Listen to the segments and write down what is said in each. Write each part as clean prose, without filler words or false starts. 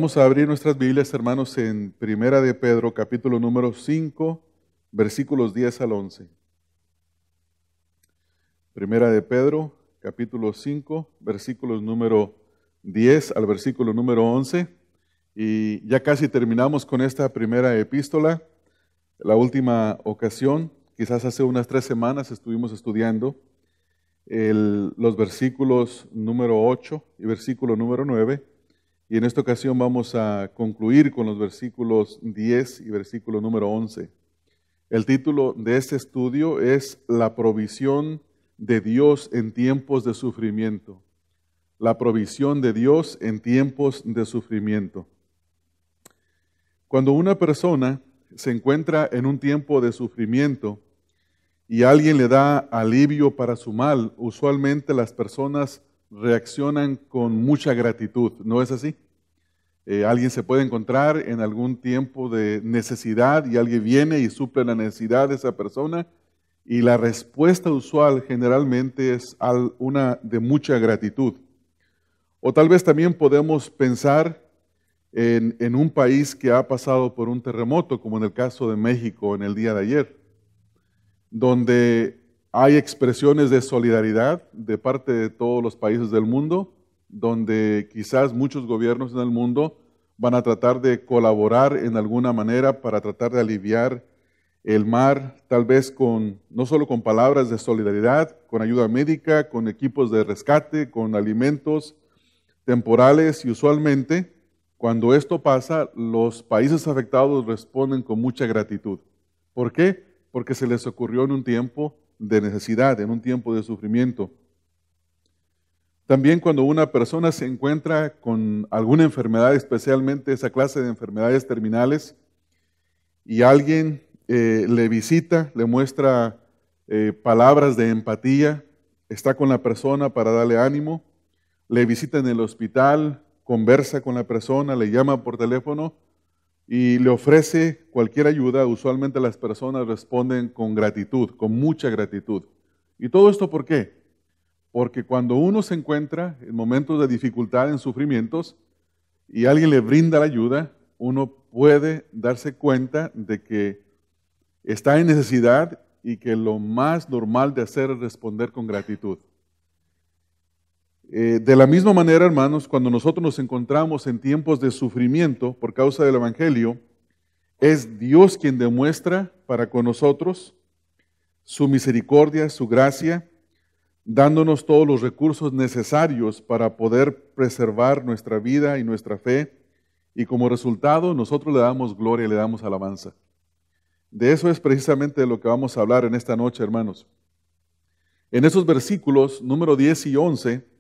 Vamos a abrir nuestras Biblias, hermanos, en Primera de Pedro, capítulo número 5, versículos 10 al 11. Primera de Pedro, capítulo 5, versículos número 10 al versículo número 11. Y ya casi terminamos con esta primera epístola. La última ocasión, quizás hace unas 3 semanas, estuvimos estudiando los versículos número 8 y versículo número 9. Y en esta ocasión vamos a concluir con los versículos 10 y versículo número 11. El título de este estudio es La provisión de Dios en tiempos de sufrimiento. La provisión de Dios en tiempos de sufrimiento. Cuando una persona se encuentra en un tiempo de sufrimiento y alguien le da alivio para su mal, usualmente las personas reaccionan con mucha gratitud, ¿no es así? Alguien se puede encontrar en algún tiempo de necesidad y alguien viene y suple la necesidad de esa persona y la respuesta usual generalmente es una de mucha gratitud. O tal vez también podemos pensar en un país que ha pasado por un terremoto, como en el caso de México en el día de ayer, donde hay expresiones de solidaridad de parte de todos los países del mundo, donde quizás muchos gobiernos en el mundo van a tratar de colaborar en alguna manera para tratar de aliviar el mar, tal vez no solo con palabras de solidaridad, con ayuda médica, con equipos de rescate, con alimentos temporales, y usualmente cuando esto pasa, los países afectados responden con mucha gratitud. ¿Por qué? Porque se les ocurrió en un tiempo de necesidad, en un tiempo de sufrimiento. También cuando una persona se encuentra con alguna enfermedad, especialmente esa clase de enfermedades terminales, y alguien le visita, le muestra palabras de empatía, está con la persona para darle ánimo, le visita en el hospital, conversa con la persona, le llama por teléfono y le ofrece cualquier ayuda, usualmente las personas responden con gratitud, con mucha gratitud. ¿Y todo esto por qué? Porque cuando uno se encuentra en momentos de dificultad, en sufrimientos, y alguien le brinda la ayuda, uno puede darse cuenta de que está en necesidad y que lo más normal de hacer es responder con gratitud. De la misma manera, hermanos, cuando nosotros nos encontramos en tiempos de sufrimiento por causa del Evangelio, es Dios quien demuestra para con nosotros su misericordia, su gracia, dándonos todos los recursos necesarios para poder preservar nuestra vida y nuestra fe, y como resultado nosotros le damos gloria y le damos alabanza. De eso es precisamente de lo que vamos a hablar en esta noche, hermanos. En esos versículos, número 10 y 11,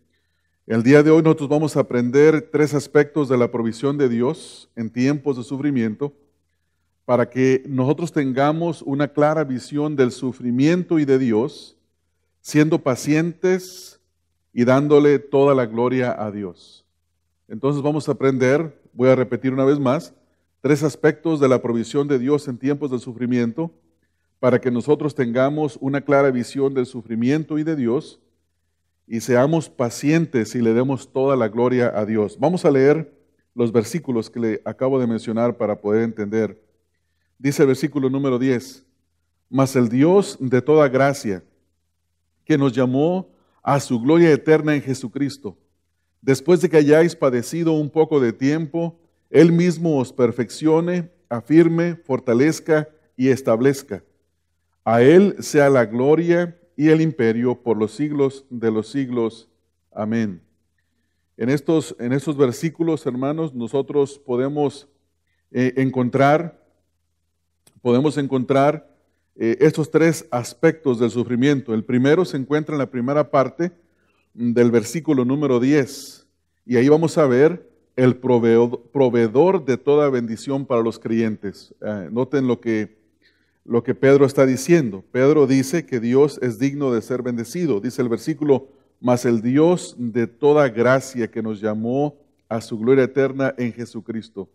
el día de hoy nosotros vamos a aprender 3 aspectos de la provisión de Dios en tiempos de sufrimiento, para que nosotros tengamos una clara visión del sufrimiento y de Dios, siendo pacientes y dándole toda la gloria a Dios. Entonces vamos a aprender, voy a repetir una vez más, 3 aspectos de la provisión de Dios en tiempos de sufrimiento, para que nosotros tengamos una clara visión del sufrimiento y de Dios, y seamos pacientes y le demos toda la gloria a Dios. Vamos a leer los versículos que le acabo de mencionar para poder entender. Dice el versículo número 10, mas el Dios de toda gracia, que nos llamó a su gloria eterna en Jesucristo, después de que hayáis padecido un poco de tiempo, Él mismo os perfeccione, afirme, fortalezca y establezca. A Él sea la gloria y el imperio por los siglos de los siglos. Amén. En estos versículos, hermanos, nosotros podemos encontrar estos 3 aspectos del sufrimiento. El primero se encuentra en la primera parte del versículo número 10, y ahí vamos a ver el proveedor de toda bendición para los creyentes. Noten lo que Pedro está diciendo. Pedro dice que Dios es digno de ser bendecido. Dice el versículo, mas el Dios de toda gracia que nos llamó a su gloria eterna en Jesucristo.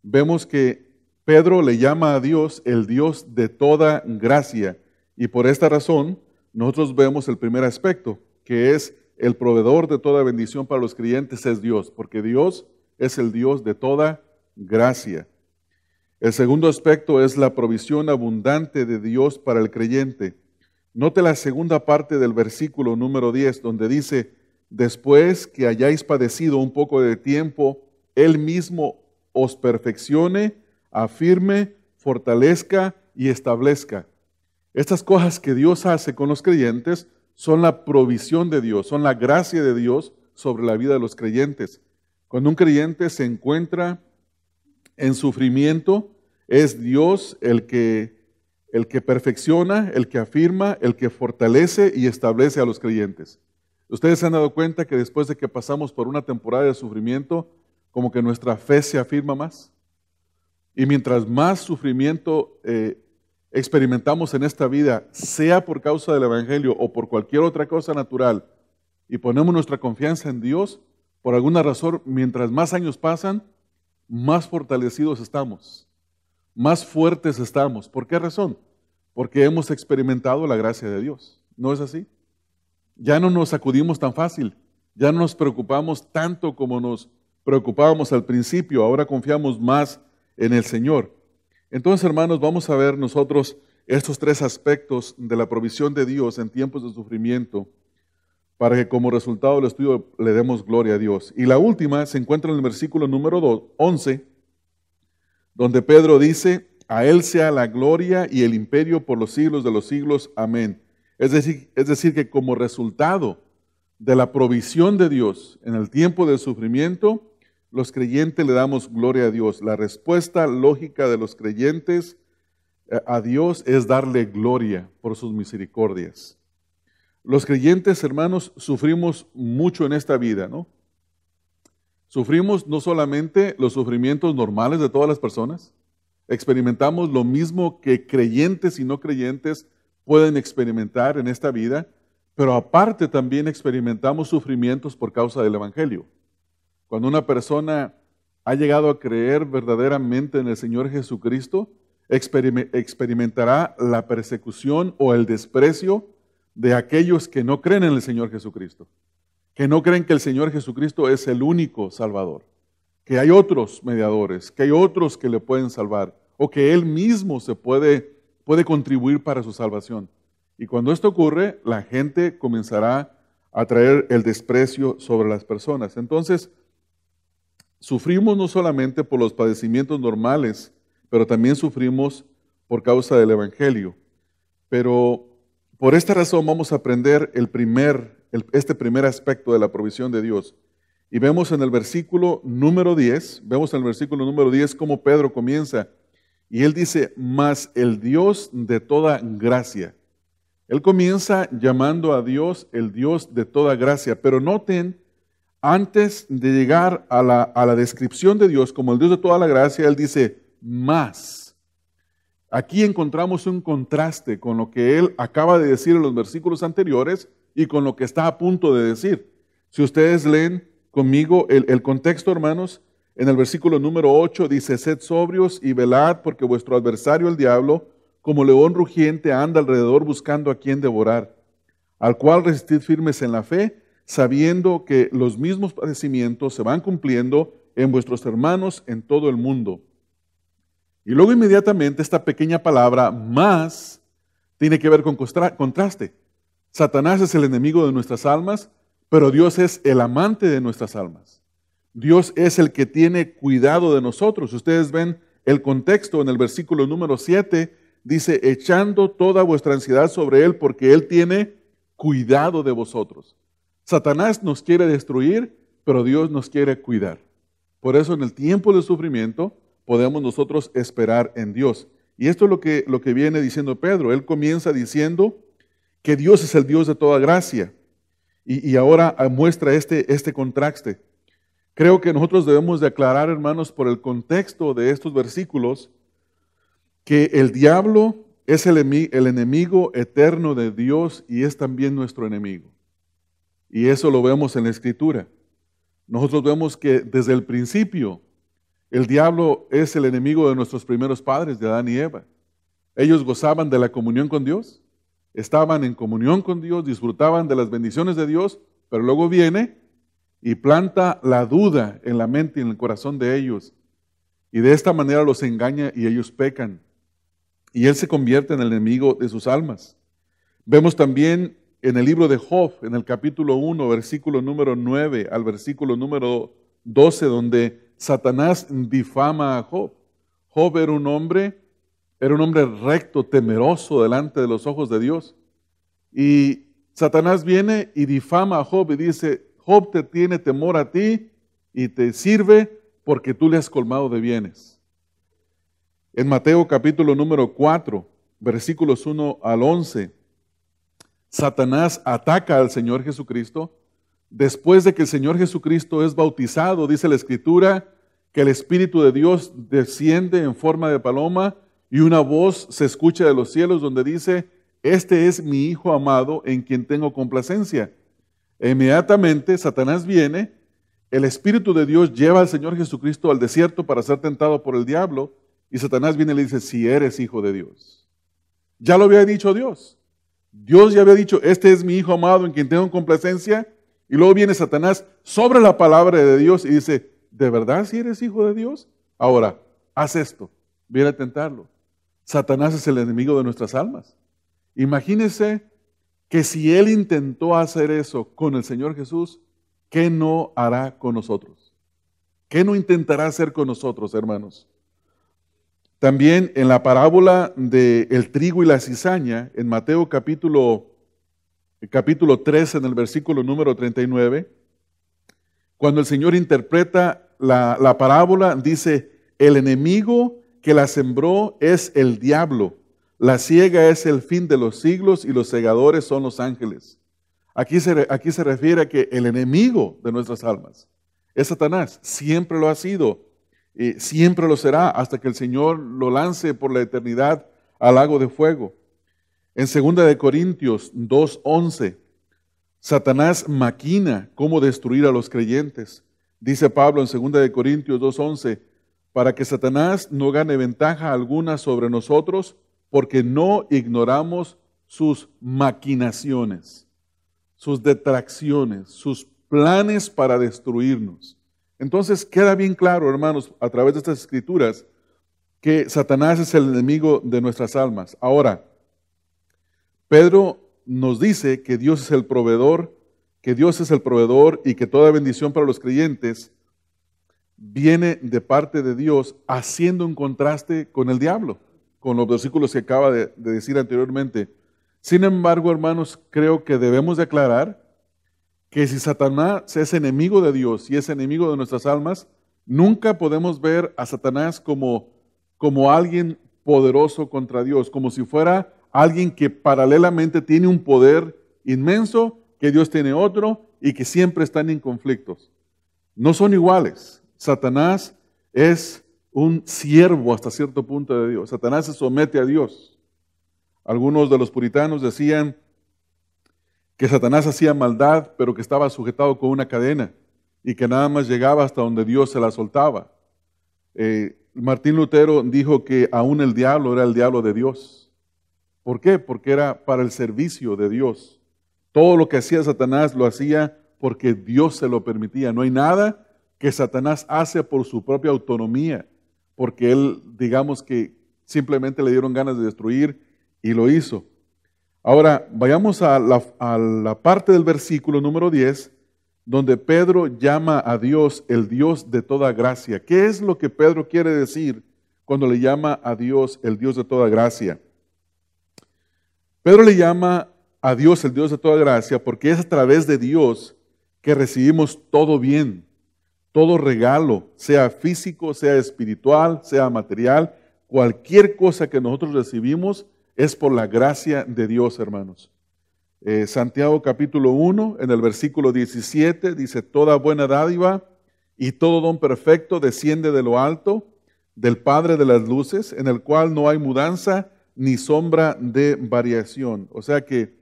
Vemos que Pedro le llama a Dios el Dios de toda gracia, y por esta razón nosotros vemos el primer aspecto, que es el proveedor de toda bendición para los creyentes es Dios, porque Dios es el Dios de toda gracia. El segundo aspecto es la provisión abundante de Dios para el creyente. Note la segunda parte del versículo número 10, donde dice, después que hayáis padecido un poco de tiempo, Él mismo os perfeccione, afirme, fortalezca y establezca. Estas cosas que Dios hace con los creyentes son la provisión de Dios, son la gracia de Dios sobre la vida de los creyentes. Cuando un creyente se encuentra en sufrimiento, es Dios el que perfecciona, el que afirma, el que fortalece y establece a los creyentes. Ustedes se han dado cuenta que después de que pasamos por una temporada de sufrimiento, como que nuestra fe se afirma más. Y mientras más sufrimiento experimentamos en esta vida, sea por causa del Evangelio o por cualquier otra cosa natural, y ponemos nuestra confianza en Dios, por alguna razón, mientras más años pasan, más fortalecidos estamos, más fuertes estamos. ¿Por qué razón? Porque hemos experimentado la gracia de Dios. ¿No es así? Ya no nos sacudimos tan fácil, ya no nos preocupamos tanto como nos preocupábamos al principio, ahora confiamos más en el Señor. Entonces, hermanos, vamos a ver nosotros estos tres aspectos de la provisión de Dios en tiempos de sufrimiento, para que como resultado del estudio le demos gloria a Dios. Y la última se encuentra en el versículo número 11, donde Pedro dice, a Él sea la gloria y el imperio por los siglos de los siglos. Amén. Es decir, que como resultado de la provisión de Dios en el tiempo del sufrimiento, los creyentes le damos gloria a Dios. La respuesta lógica de los creyentes a Dios es darle gloria por sus misericordias. Los creyentes, hermanos, sufrimos mucho en esta vida, ¿no? Sufrimos no solamente los sufrimientos normales de todas las personas, experimentamos lo mismo que creyentes y no creyentes pueden experimentar en esta vida, pero aparte también experimentamos sufrimientos por causa del Evangelio. Cuando una persona ha llegado a creer verdaderamente en el Señor Jesucristo, experimentará la persecución o el desprecio de aquellos que no creen en el Señor Jesucristo, que no creen que el Señor Jesucristo es el único Salvador, que hay otros mediadores, que hay otros que le pueden salvar, o que Él mismo se puede contribuir para su salvación. Y cuando esto ocurre, la gente comenzará a traer el desprecio sobre las personas. Entonces, sufrimos no solamente por los padecimientos normales, pero también sufrimos por causa del Evangelio. Pero por esta razón vamos a aprender este primer aspecto de la provisión de Dios. Y vemos en el versículo número 10, cómo Pedro comienza. Y él dice, mas el Dios de toda gracia. Él comienza llamando a Dios el Dios de toda gracia. Pero noten, antes de llegar a la descripción de Dios como el Dios de toda la gracia, él dice, más. Aquí encontramos un contraste con lo que él acaba de decir en los versículos anteriores y con lo que está a punto de decir. Si ustedes leen conmigo el contexto, hermanos, en el versículo número 8 dice, sed sobrios y velad, porque vuestro adversario el diablo, como león rugiente, anda alrededor buscando a quien devorar, al cual resistid firmes en la fe, sabiendo que los mismos padecimientos se van cumpliendo en vuestros hermanos en todo el mundo. Y luego inmediatamente esta pequeña palabra, más, tiene que ver con contraste. Satanás es el enemigo de nuestras almas, pero Dios es el amante de nuestras almas. Dios es el que tiene cuidado de nosotros. Ustedes ven el contexto en el versículo número 7, dice, echando toda vuestra ansiedad sobre Él, porque Él tiene cuidado de vosotros. Satanás nos quiere destruir, pero Dios nos quiere cuidar. Por eso en el tiempo del sufrimiento podemos nosotros esperar en Dios. Y esto es lo que viene diciendo Pedro. Él comienza diciendo que Dios es el Dios de toda gracia. Y ahora muestra este contraste. Creo que nosotros debemos de aclarar, hermanos, por el contexto de estos versículos, que el diablo es el enemigo eterno de Dios y es también nuestro enemigo. Y eso lo vemos en la Escritura. Nosotros vemos que desde el principio el diablo es el enemigo de nuestros primeros padres, de Adán y Eva. Ellos gozaban de la comunión con Dios, estaban en comunión con Dios, disfrutaban de las bendiciones de Dios, pero luego viene y planta la duda en la mente y en el corazón de ellos. Y de esta manera los engaña y ellos pecan. Y él se convierte en el enemigo de sus almas. Vemos también en el libro de Job, en el capítulo 1, versículo número 9 al versículo número 12, donde Satanás difama a Job. Job era un hombre recto, temeroso delante de los ojos de Dios. Y Satanás viene y difama a Job y dice, Job te tiene temor a ti y te sirve porque tú le has colmado de bienes. En Mateo capítulo número 4, versículos 1 al 11, Satanás ataca al Señor Jesucristo. Después de que el Señor Jesucristo es bautizado, dice la Escritura, que el Espíritu de Dios desciende en forma de paloma y una voz se escucha de los cielos donde dice, este es mi Hijo amado en quien tengo complacencia. E inmediatamente Satanás viene, el Espíritu de Dios lleva al Señor Jesucristo al desierto para ser tentado por el diablo y Satanás viene y le dice, si eres hijo de Dios. Ya lo había dicho Dios. Dios ya había dicho, este es mi Hijo amado en quien tengo complacencia. Y luego viene Satanás sobre la palabra de Dios y dice, ¿de verdad si eres hijo de Dios? Ahora, haz esto, viene a tentarlo. Satanás es el enemigo de nuestras almas. Imagínese que si él intentó hacer eso con el Señor Jesús, ¿qué no hará con nosotros? ¿Qué no intentará hacer con nosotros, hermanos? También en la parábola del trigo y la cizaña, en Mateo capítulo 3, en el versículo número 39, cuando el Señor interpreta la parábola, dice, el enemigo que la sembró es el diablo, la siega es el fin de los siglos y los segadores son los ángeles. Aquí se refiere a que el enemigo de nuestras almas es Satanás, siempre lo ha sido, siempre lo será hasta que el Señor lo lance por la eternidad al lago de fuego. En 2 Corintios 2:11, Satanás maquina cómo destruir a los creyentes. Dice Pablo en 2 Corintios 2:11, para que Satanás no gane ventaja alguna sobre nosotros, porque no ignoramos sus maquinaciones, sus detracciones, sus planes para destruirnos. Entonces queda bien claro, hermanos, a través de estas escrituras, que Satanás es el enemigo de nuestras almas. Ahora, Pedro nos dice que Dios es el proveedor, y que toda bendición para los creyentes viene de parte de Dios, haciendo un contraste con el diablo, con los versículos que acaba de decir anteriormente. Sin embargo, hermanos, creo que debemos de aclarar que si Satanás es enemigo de Dios y es enemigo de nuestras almas, nunca podemos ver a Satanás como alguien poderoso contra Dios, como si fuera alguien que paralelamente tiene un poder inmenso, que Dios tiene otro y que siempre están en conflictos. No son iguales. Satanás es un siervo hasta cierto punto de Dios. Satanás se somete a Dios. Algunos de los puritanos decían que Satanás hacía maldad, pero que estaba sujetado con una cadena y que nada más llegaba hasta donde Dios se la soltaba. Martín Lutero dijo que aún el diablo era el diablo de Dios. ¿Por qué? Porque era para el servicio de Dios. Todo lo que hacía Satanás lo hacía porque Dios se lo permitía. No hay nada que Satanás hace por su propia autonomía, porque él, digamos que simplemente le dieron ganas de destruir y lo hizo. Ahora, vayamos a la parte del versículo número 10, donde Pedro llama a Dios el Dios de toda gracia. ¿Qué es lo que Pedro quiere decir cuando le llama a Dios el Dios de toda gracia? Pedro le llama a Dios el Dios de toda gracia porque es a través de Dios que recibimos todo bien, todo regalo, sea físico, sea espiritual, sea material, cualquier cosa que nosotros recibimos es por la gracia de Dios, hermanos. Santiago capítulo 1, en el versículo 17, dice, toda buena dádiva y todo don perfecto desciende de lo alto, del Padre de las luces, en el cual no hay mudanza ni sombra de variación. O sea que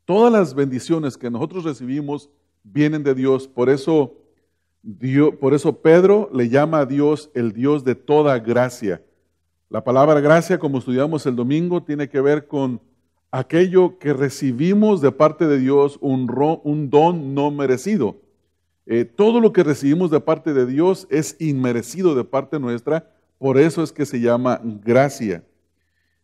todas las bendiciones que nosotros recibimos vienen de Dios. Por eso Pedro le llama a Dios el Dios de toda gracia. La palabra gracia, como estudiamos el domingo, tiene que ver con aquello que recibimos de parte de Dios, un don no merecido. Todo lo que recibimos de parte de Dios es inmerecido de parte nuestra, por eso es que se llama gracia.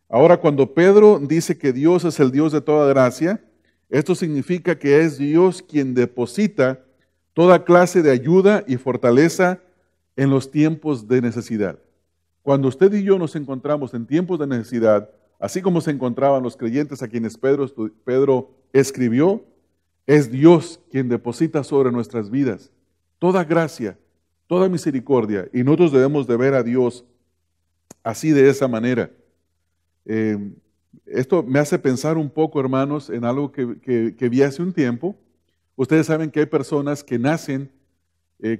Ahora, cuando Pedro dice que Dios es el Dios de toda gracia, esto significa que es Dios quien deposita toda clase de ayuda y fortaleza en los tiempos de necesidad. Cuando usted y yo nos encontramos en tiempos de necesidad, así como se encontraban los creyentes a quienes Pedro escribió, es Dios quien deposita sobre nuestras vidas toda gracia, toda misericordia, y nosotros debemos de ver a Dios así, de esa manera. Esto me hace pensar un poco, hermanos, en algo que vi hace un tiempo. Ustedes saben que hay personas que nacen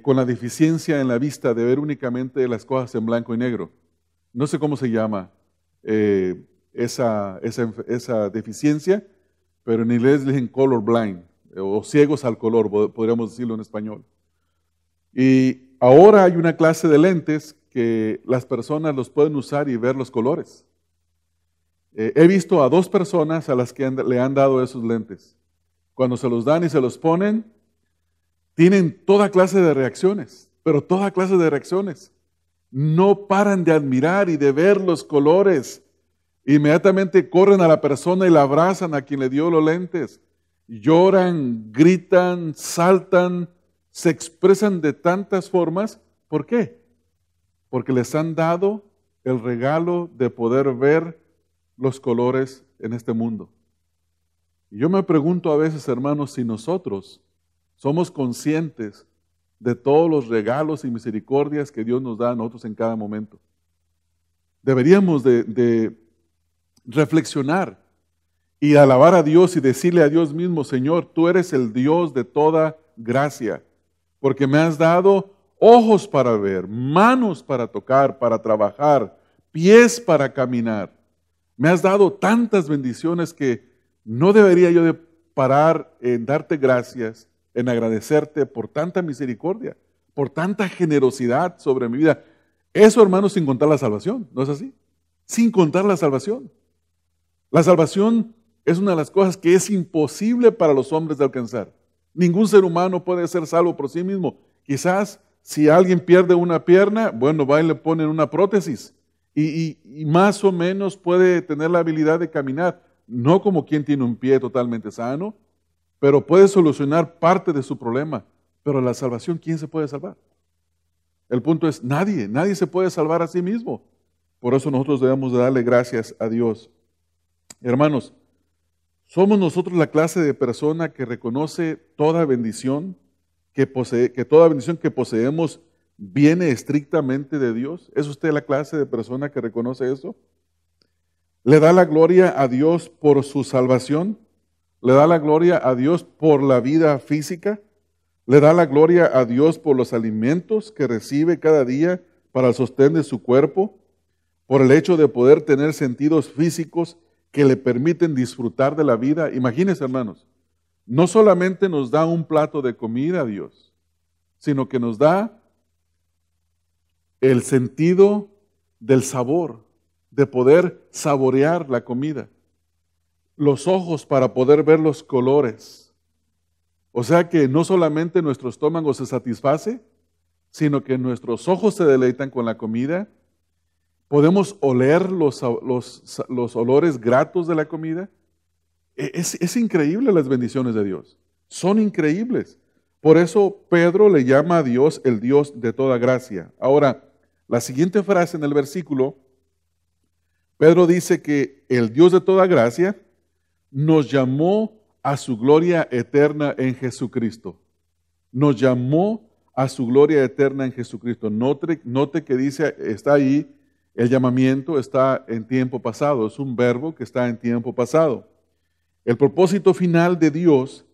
con la deficiencia en la vista de ver únicamente las cosas en blanco y negro. No sé cómo se llama esa deficiencia, pero en inglés le dicen colorblind, o ciegos al color, podríamos decirlo en español. Y ahora hay una clase de lentes que las personas los pueden usar y ver los colores. He visto a 2 personas a las que le han dado esos lentes. Cuando se los dan y se los ponen, tienen toda clase de reacciones, pero toda clase de reacciones. No paran de admirar y de ver los colores. Inmediatamente corren a la persona y la abrazan a quien le dio los lentes. Lloran, gritan, saltan, se expresan de tantas formas. ¿Por qué? Porque les han dado el regalo de poder ver los colores en este mundo. Y yo me pregunto a veces, hermanos, si nosotros somos conscientes de todos los regalos y misericordias que Dios nos da a nosotros en cada momento. Deberíamos de reflexionar y alabar a Dios y decirle a Dios mismo: Señor, tú eres el Dios de toda gracia, porque me has dado ojos para ver, manos para tocar, para trabajar, pies para caminar. Me has dado tantas bendiciones que no debería yo de parar en darte gracias, en agradecerte por tanta misericordia, por tanta generosidad sobre mi vida. Eso, hermanos, sin contar la salvación, ¿no es así? Sin contar la salvación. La salvación es una de las cosas que es imposible para los hombres de alcanzar. Ningún ser humano puede ser salvo por sí mismo. Quizás si alguien pierde una pierna, bueno, va y le ponen una prótesis y más o menos puede tener la habilidad de caminar, no como quien tiene un pie totalmente sano, pero puede solucionar parte de su problema. Pero la salvación, ¿quién se puede salvar? El punto es, nadie se puede salvar a sí mismo. Por eso nosotros debemos de darle gracias a Dios. Hermanos, somos nosotros la clase de persona que reconoce toda bendición que toda bendición que poseemos viene estrictamente de Dios. ¿Es usted la clase de persona que reconoce eso? ¿Le da la gloria a Dios por su salvación? ¿Le da la gloria a Dios por la vida física? ¿Le da la gloria a Dios por los alimentos que recibe cada día para el sostén de su cuerpo? ¿Por el hecho de poder tener sentidos físicos que le permiten disfrutar de la vida? Imagínense, hermanos, no solamente nos da un plato de comida a Dios, sino que nos da el sentido del sabor, de poder saborear la comida, los ojos para poder ver los colores. O sea que no solamente nuestro estómago se satisface, sino que nuestros ojos se deleitan con la comida. Podemos oler los olores gratos de la comida. Es increíble las bendiciones de Dios. Son increíbles. Por eso Pedro le llama a Dios el Dios de toda gracia. Ahora, la siguiente frase en el versículo, Pedro dice que el Dios de toda gracia nos llamó a su gloria eterna en Jesucristo. Nos llamó a su gloria eterna en Jesucristo. Note que dice, está ahí, el llamamiento está en tiempo pasado. Es un verbo que está en tiempo pasado. El propósito final de Dios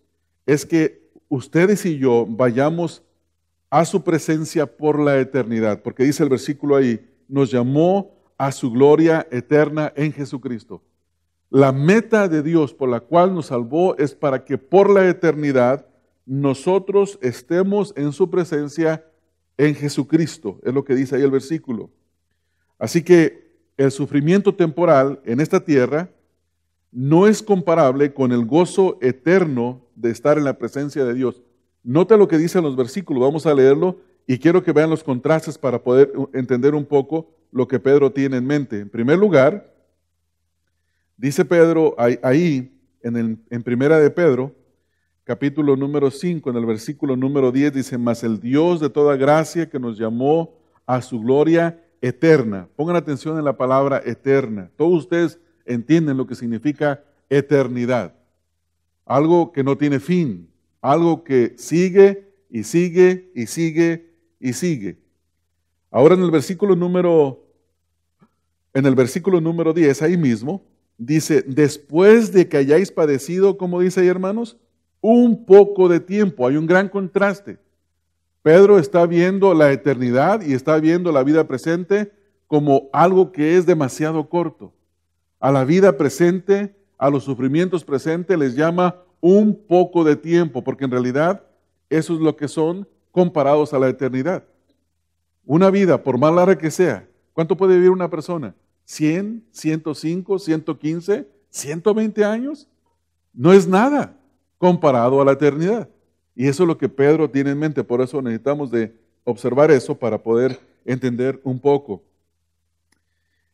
es que ustedes y yo vayamos a su presencia por la eternidad, porque dice el versículo ahí, nos llamó a su gloria eterna en Jesucristo. La meta de Dios por la cual nos salvó es para que por la eternidad nosotros estemos en su presencia en Jesucristo, es lo que dice ahí el versículo. Así que el sufrimiento temporal en esta tierra no es comparable con el gozo eterno de estar en la presencia de Dios. Nota lo que dicen los versículos, vamos a leerlo y quiero que vean los contrastes para poder entender un poco lo que Pedro tiene en mente. En primer lugar, dice Pedro ahí en Primera de Pedro, capítulo número 5, en el versículo número 10, dice, mas el Dios de toda gracia que nos llamó a su gloria eterna. Pongan atención en la palabra eterna. Todos ustedes entienden lo que significa eternidad. Algo que no tiene fin, algo que sigue y sigue y sigue y sigue. Ahora en el versículo número 10, ahí mismo, dice, después de que hayáis padecido, como dice ahí, hermanos, un poco de tiempo. Hay un gran contraste. Pedro está viendo la eternidad y está viendo la vida presente como algo que es demasiado corto. A la vida presente, a los sufrimientos presentes les llama un poco de tiempo, porque en realidad eso es lo que son comparados a la eternidad. Una vida, por más larga que sea, ¿cuánto puede vivir una persona? ¿100, 105, 115, 120 años? No es nada comparado a la eternidad. Y eso es lo que Pedro tiene en mente, por eso necesitamos de observar eso para poder entender un poco.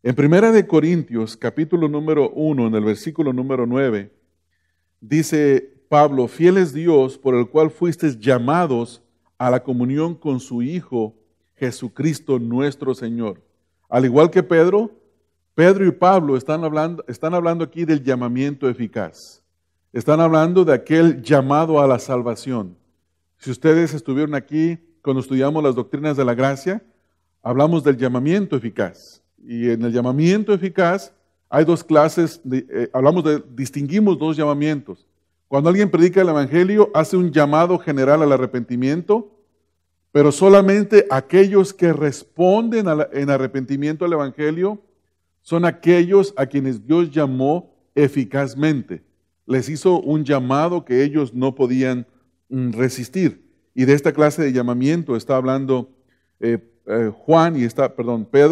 En Primera de Corintios, capítulo número 1, en el versículo número 9, dice Pablo, fiel es Dios por el cual fuisteis llamados a la comunión con su Hijo Jesucristo nuestro Señor. Al igual que Pedro y Pablo están hablando aquí del llamamiento eficaz. Están hablando de aquel llamado a la salvación. Si ustedes estuvieron aquí cuando estudiamos las doctrinas de la gracia, hablamos del llamamiento eficaz. Y en el llamamiento eficaz hay dos clases, distinguimos dos llamamientos. Cuando alguien predica el Evangelio, hace un llamado general al arrepentimiento, pero solamente aquellos que responden en arrepentimiento al Evangelio son aquellos a quienes Dios llamó eficazmente. Les hizo un llamado que ellos no podían resistir. Y de esta clase de llamamiento está hablando Pedro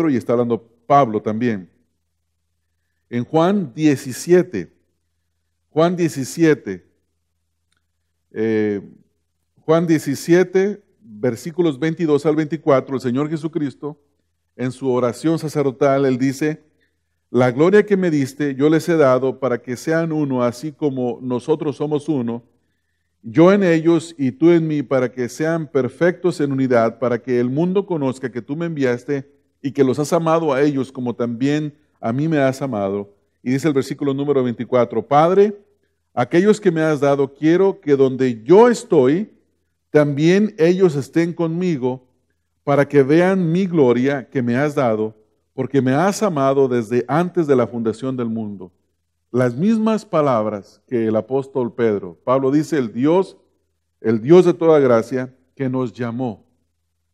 y está hablando Pablo también. En Juan 17, versículos 22 al 24, el Señor Jesucristo, en su oración sacerdotal, Él dice, la gloria que me diste, yo les he dado para que sean uno, así como nosotros somos uno, yo en ellos y tú en mí, para que sean perfectos en unidad, para que el mundo conozca que tú me enviaste y que los has amado a ellos como también a mí me has amado. Y dice el versículo número 24, Padre, aquellos que me has dado, quiero que donde yo estoy, también ellos estén conmigo, para que vean mi gloria que me has dado, porque me has amado desde antes de la fundación del mundo. Las mismas palabras que el apóstol Pedro. Pablo dice, el Dios de toda gracia, que nos llamó.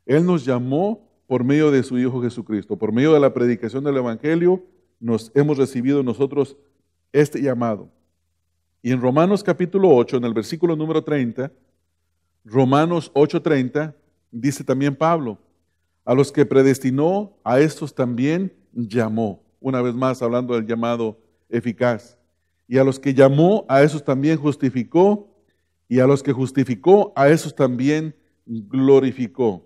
Él nos llamó por medio de su Hijo Jesucristo. Por medio de la predicación del Evangelio, hemos recibido nosotros este llamado. Y en Romanos capítulo 8, en el versículo número 30, Romanos 8:30, dice también Pablo, a los que predestinó, a estos también llamó. Una vez más hablando del llamado eficaz. Y a los que llamó, a esos también justificó, y a los que justificó, a esos también glorificó.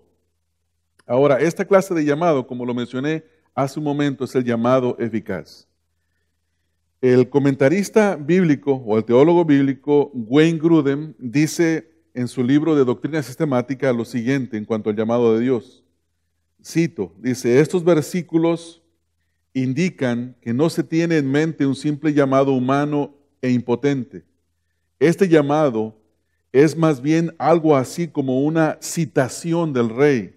Ahora, esta clase de llamado, como lo mencioné hace un momento, es el llamado eficaz. El comentarista bíblico o el teólogo bíblico Wayne Grudem dice en su libro de Doctrina Sistemática lo siguiente en cuanto al llamado de Dios. Cito, dice, estos versículos indican que no se tiene en mente un simple llamado humano e impotente. Este llamado es más bien algo así como una citación del Rey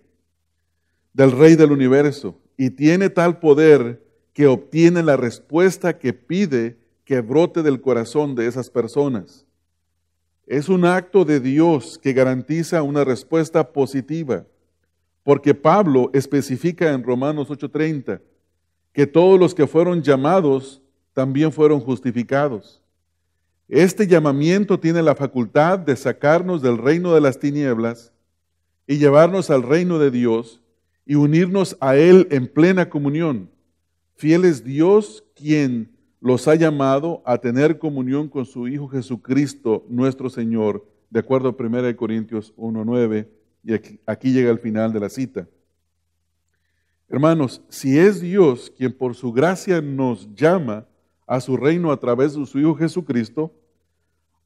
del universo, y tiene tal poder que obtiene la respuesta que pide que brote del corazón de esas personas. Es un acto de Dios que garantiza una respuesta positiva, porque Pablo especifica en Romanos 8:30 que todos los que fueron llamados también fueron justificados. Este llamamiento tiene la facultad de sacarnos del reino de las tinieblas y llevarnos al reino de Dios y unirnos a Él en plena comunión. Fiel es Dios quien los ha llamado a tener comunión con su Hijo Jesucristo, nuestro Señor. de acuerdo a 1 Corintios 1:9, y aquí llega el final de la cita. Hermanos, si es Dios quien por su gracia nos llama a su reino a través de su Hijo Jesucristo,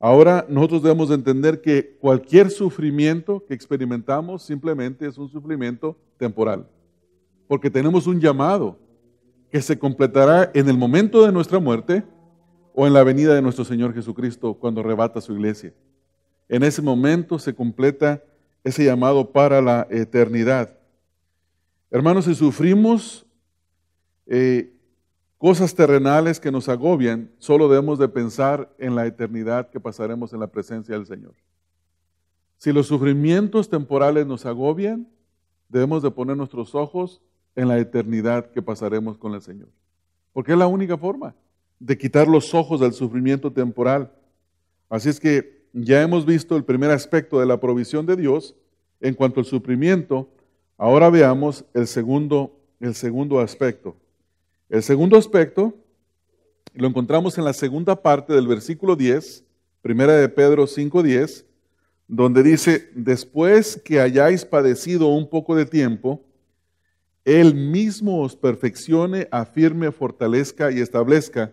ahora nosotros debemos de entender que cualquier sufrimiento que experimentamos simplemente es un sufrimiento temporal, porque tenemos un llamado que se completará en el momento de nuestra muerte o en la venida de nuestro Señor Jesucristo cuando arrebata su iglesia. En ese momento se completa ese llamado para la eternidad. Hermanos, si sufrimos cosas terrenales que nos agobian, solo debemos de pensar en la eternidad que pasaremos en la presencia del Señor. Si los sufrimientos temporales nos agobian, debemos de poner nuestros ojos en la eternidad que pasaremos con el Señor. Porque es la única forma de quitar los ojos del sufrimiento temporal. Así es que ya hemos visto el primer aspecto de la provisión de Dios en cuanto al sufrimiento. Ahora veamos el segundo aspecto. El segundo aspecto lo encontramos en la segunda parte del versículo 10, primera de Pedro 5:10, donde dice: después que hayáis padecido un poco de tiempo, Él mismo os perfeccione, afirme, fortalezca y establezca.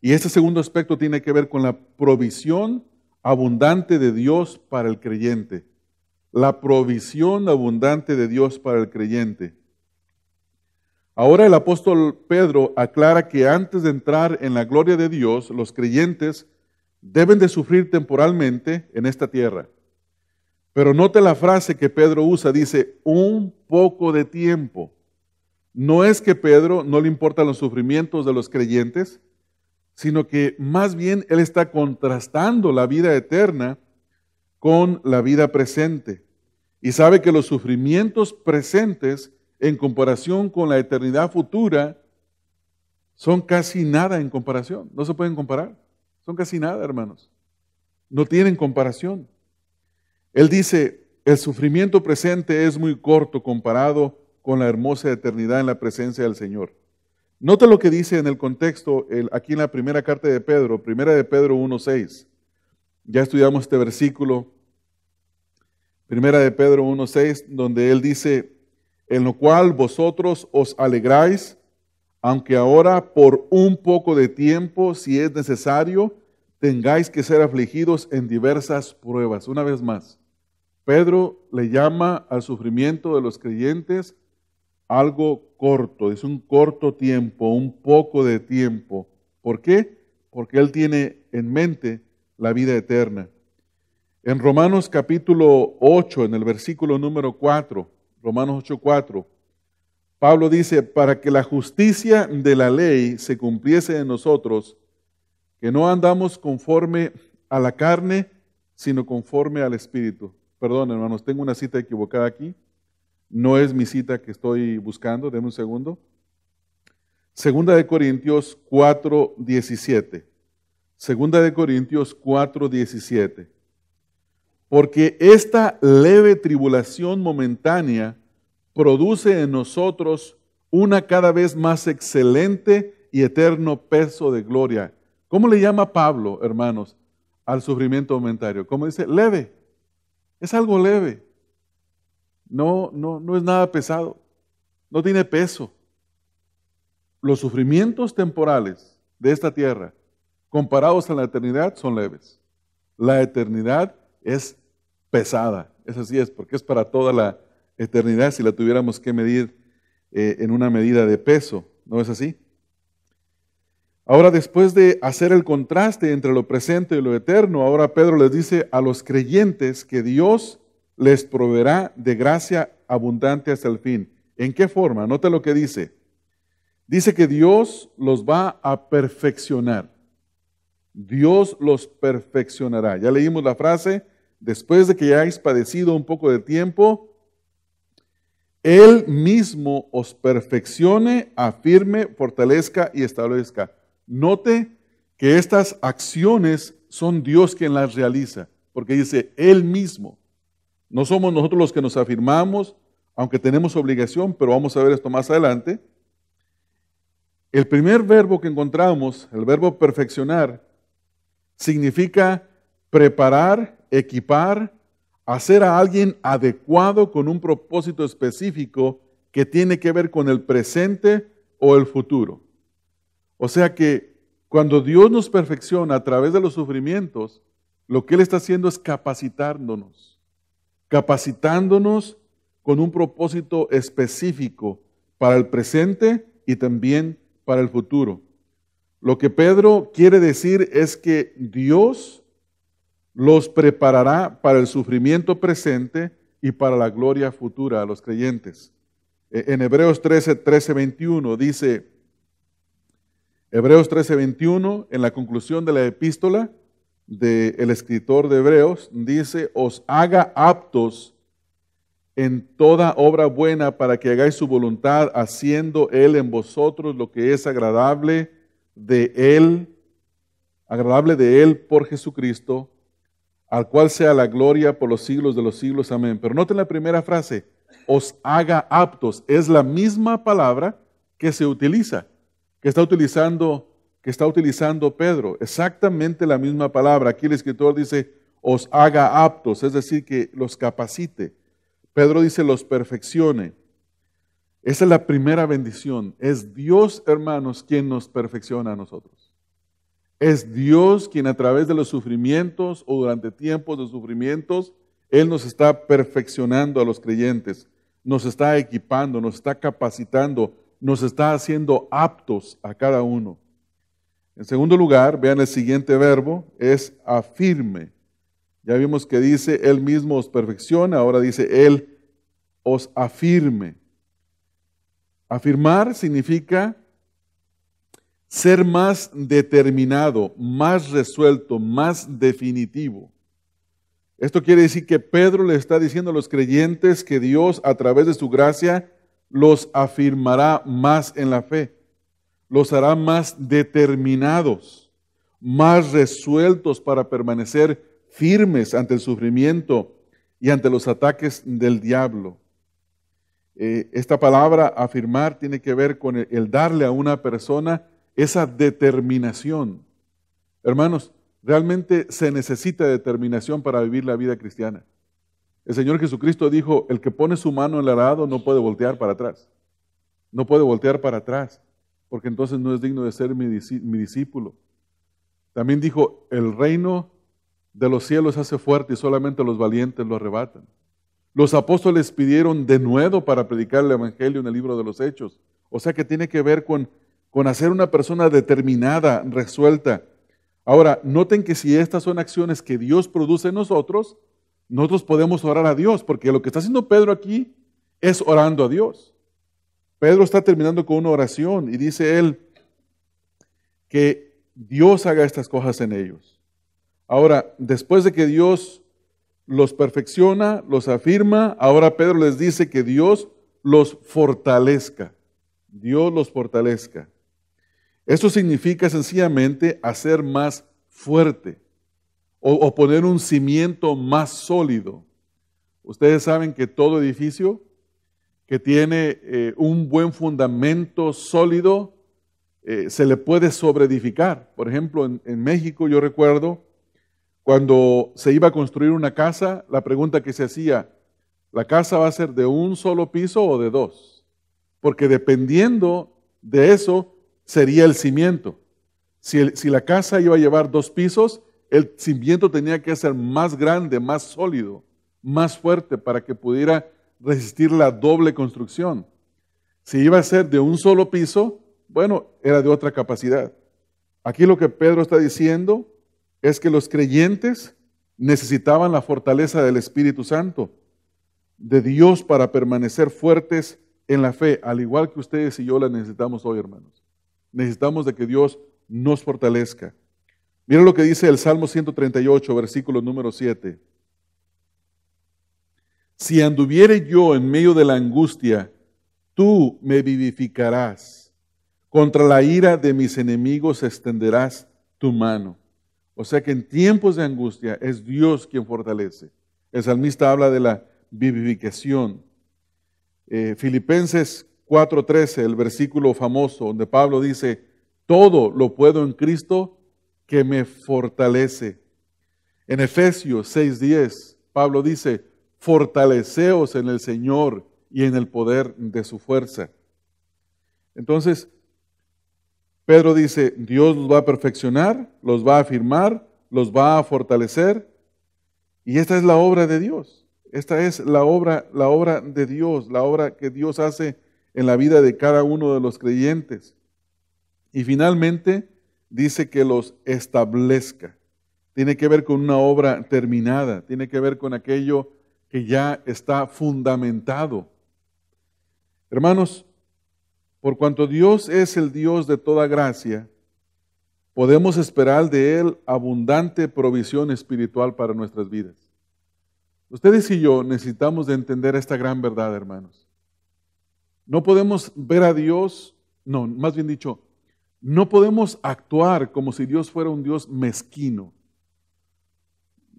Y este segundo aspecto tiene que ver con la provisión abundante de Dios para el creyente. La provisión abundante de Dios para el creyente. Ahora el apóstol Pedro aclara que antes de entrar en la gloria de Dios, los creyentes deben de sufrir temporalmente en esta tierra. Pero note la frase que Pedro usa, dice, un poco de tiempo. No es que Pedro no le importan los sufrimientos de los creyentes, sino que más bien él está contrastando la vida eterna con la vida presente. Y sabe que los sufrimientos presentes en comparación con la eternidad futura son casi nada en comparación. No se pueden comparar. Son casi nada, hermanos. No tienen comparación. Él dice, el sufrimiento presente es muy corto comparado con la hermosa eternidad en la presencia del Señor. Nota lo que dice en el contexto, aquí en la primera carta de Pedro, primera de Pedro 1:6. Ya estudiamos este versículo, primera de Pedro 1:6, donde él dice, en lo cual vosotros os alegráis, aunque ahora por un poco de tiempo, si es necesario, tengáis que ser afligidos en diversas pruebas. Una vez más, Pedro le llama al sufrimiento de los creyentes algo corto, es un corto tiempo, un poco de tiempo. ¿Por qué? Porque él tiene en mente la vida eterna. En Romanos capítulo 8, en el versículo número 4, Romanos 8:4, Pablo dice, para que la justicia de la ley se cumpliese en nosotros, que no andamos conforme a la carne, sino conforme al Espíritu. Perdón, hermanos, tengo una cita equivocada aquí. No es mi cita que estoy buscando, denme un segundo. Segunda de Corintios 4:17. Segunda de Corintios 4:17. Porque esta leve tribulación momentánea produce en nosotros una cada vez más excelente y eterno peso de gloria. ¿Cómo le llama Pablo, hermanos, al sufrimiento momentáneo? ¿Cómo dice? Leve. Es algo leve. No es nada pesado. No tiene peso. Los sufrimientos temporales de esta tierra, comparados a la eternidad, son leves. La eternidad es pesada. Eso sí es, porque es para toda la eternidad si la tuviéramos que medir en una medida de peso. ¿No es así? Ahora, después de hacer el contraste entre lo presente y lo eterno, ahora Pedro les dice a los creyentes que Dios les proveerá de gracia abundante hasta el fin. ¿En qué forma? Note lo que dice. Dice que Dios los va a perfeccionar. Dios los perfeccionará. Ya leímos la frase, después de que hayáis padecido un poco de tiempo, Él mismo os perfeccione, afirme, fortalezca y establezca. Note que estas acciones son Dios quien las realiza, porque dice Él mismo. No somos nosotros los que nos afirmamos, aunque tenemos obligación, pero vamos a ver esto más adelante. El primer verbo que encontramos, el verbo perfeccionar, significa preparar equipar, hacer a alguien adecuado con un propósito específico que tiene que ver con el presente o el futuro. O sea que cuando Dios nos perfecciona a través de los sufrimientos, lo que Él está haciendo es capacitándonos con un propósito específico para el presente y también para el futuro. Lo que Pedro quiere decir es que Dios los preparará para el sufrimiento presente y para la gloria futura a los creyentes. En Hebreos 13:21 dice, Hebreos 13:21, en la conclusión de la epístola del escritor de Hebreos, dice, os haga aptos en toda obra buena para que hagáis su voluntad, haciendo Él en vosotros lo que es agradable de Él por Jesucristo, al cual sea la gloria por los siglos de los siglos. Amén. Pero noten la primera frase, os haga aptos. Es la misma palabra que se utiliza, que está utilizando Pedro. Exactamente la misma palabra. Aquí el escritor dice, os haga aptos, es decir, que los capacite. Pedro dice, los perfeccione. Esa es la primera bendición. Es Dios, hermanos, quien nos perfecciona a nosotros. Es Dios quien a través de los sufrimientos o durante tiempos de sufrimientos, Él nos está perfeccionando a los creyentes, nos está equipando, nos está capacitando, nos está haciendo aptos a cada uno. En segundo lugar, vean el siguiente verbo, es afirme. Ya vimos que dice, Él mismo os perfecciona, ahora dice, Él os afirme. Afirmar significa ser más determinado, más resuelto, más definitivo. Esto quiere decir que Pedro le está diciendo a los creyentes que Dios, a través de su gracia, los afirmará más en la fe, los hará más determinados, más resueltos para permanecer firmes ante el sufrimiento y ante los ataques del diablo. Esta palabra afirmar tiene que ver con el darle a una persona esa determinación. Hermanos, realmente se necesita determinación para vivir la vida cristiana. El Señor Jesucristo dijo, el que pone su mano en el arado no puede voltear para atrás. No puede voltear para atrás, porque entonces no es digno de ser mi discípulo. También dijo, el reino de los cielos hace fuerte y solamente los valientes lo arrebatan. Los apóstoles pidieron denuedo para predicar el evangelio en el libro de los Hechos. O sea que tiene que ver con hacer una persona determinada, resuelta. Ahora, noten que si estas son acciones que Dios produce en nosotros, nosotros podemos orar a Dios, porque lo que está haciendo Pedro aquí es orando a Dios. Pedro está terminando con una oración y dice él que Dios haga estas cosas en ellos. Ahora, después de que Dios los perfecciona, los afirma, ahora Pedro les dice que Dios los fortalezca. Dios los fortalezca. Esto significa sencillamente hacer más fuerte o poner un cimiento más sólido. Ustedes saben que todo edificio que tiene un buen fundamento sólido se le puede sobreedificar. Por ejemplo, en México yo recuerdo cuando se iba a construir una casa, la pregunta que se hacía, ¿la casa va a ser de un solo piso o de dos? Porque dependiendo de eso, sería el cimiento. Si la casa iba a llevar 2 pisos, el cimiento tenía que ser más grande, más sólido, más fuerte para que pudiera resistir la doble construcción. Si iba a ser de un solo piso, bueno, era de otra capacidad. Aquí lo que Pedro está diciendo es que los creyentes necesitaban la fortaleza del Espíritu Santo, de Dios para permanecer fuertes en la fe, al igual que ustedes y yo la necesitamos hoy, hermanos. Necesitamos de que Dios nos fortalezca. Mira lo que dice el Salmo 138, versículo número 7. Si anduviere yo en medio de la angustia, tú me vivificarás. Contra la ira de mis enemigos extenderás tu mano. O sea que en tiempos de angustia es Dios quien fortalece. El salmista habla de la vivificación. Filipenses 4:13, el versículo famoso donde Pablo dice, todo lo puedo en Cristo que me fortalece. En Efesios 6:10, Pablo dice, fortaleceos en el Señor y en el poder de su fuerza. Entonces, Pedro dice, Dios los va a perfeccionar, los va a afirmar, los va a fortalecer, y esta es la obra de Dios. Esta es la obra de Dios, la obra que Dios hace en la vida de cada uno de los creyentes. Y finalmente dice que los establezca. Tiene que ver con una obra terminada, tiene que ver con aquello que ya está fundamentado. Hermanos, por cuanto Dios es el Dios de toda gracia, podemos esperar de Él abundante provisión espiritual para nuestras vidas. Ustedes y yo necesitamos de entender esta gran verdad, hermanos. No podemos ver a Dios, no, más bien dicho, no podemos actuar como si Dios fuera un Dios mezquino.